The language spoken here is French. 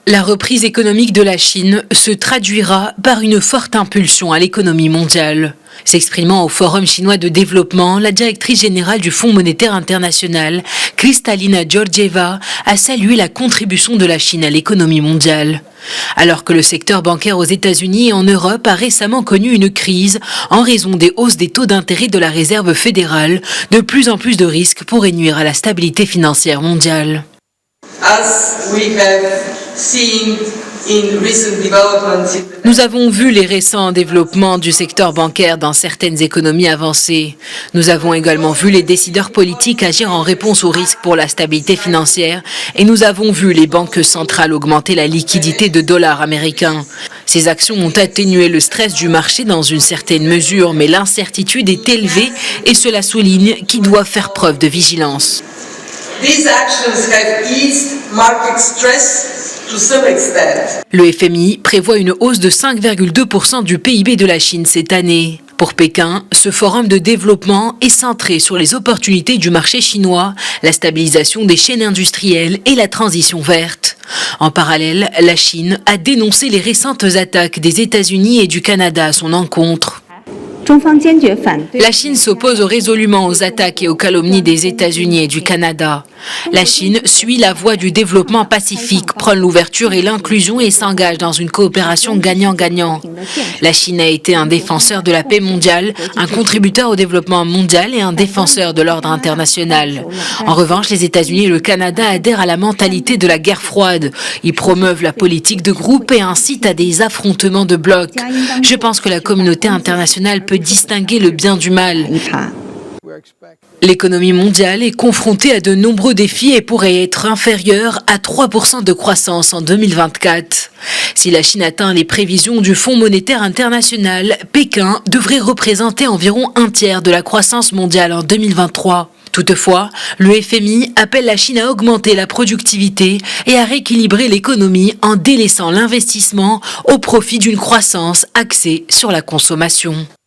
La reprise économique de la Chine se traduira par une forte impulsion à l'économie mondiale. S'exprimant au Forum chinois de développement, la directrice générale du Fonds monétaire international, Kristalina Georgieva, a salué la contribution de la Chine à l'économie mondiale. Alors que le secteur bancaire aux États-Unis et en Europe a récemment connu une crise en raison des hausses des taux d'intérêt de la Réserve fédérale, de plus en plus de risques pourraient nuire à la stabilité financière mondiale. Nous avons vu les récents développements du secteur bancaire dans certaines économies avancées. Nous avons également vu les décideurs politiques agir en réponse aux risques pour la stabilité financière et nous avons vu les banques centrales augmenter la liquidité de dollars américains. Ces actions ont atténué le stress du marché dans une certaine mesure, mais l'incertitude est élevée et cela souligne qu'ils doivent faire preuve de vigilance. Le FMI prévoit une hausse de 5,2% du PIB de la Chine cette année. Pour Pékin, ce forum de développement est centré sur les opportunités du marché chinois, la stabilisation des chaînes industrielles et la transition verte. En parallèle, la Chine a dénoncé les récentes attaques des États-Unis et du Canada à son encontre. La Chine s'oppose résolument aux attaques et aux calomnies des États-Unis et du Canada. La Chine suit la voie du développement pacifique, prône l'ouverture et l'inclusion et s'engage dans une coopération gagnant-gagnant. La Chine a été un défenseur de la paix mondiale, un contributeur au développement mondial et un défenseur de l'ordre international. En revanche, les États-Unis et le Canada adhèrent à la mentalité de la guerre froide. Ils promeuvent la politique de groupe et incitent à des affrontements de blocs. Je pense que la communauté internationale peut distinguer le bien du mal. L'économie mondiale est confrontée à de nombreux défis et pourrait être inférieure à 3% de croissance en 2024. Si la Chine atteint les prévisions du Fonds monétaire international, Pékin devrait représenter environ un tiers de la croissance mondiale en 2023. Toutefois, le FMI appelle la Chine à augmenter la productivité et à rééquilibrer l'économie en délaissant l'investissement au profit d'une croissance axée sur la consommation.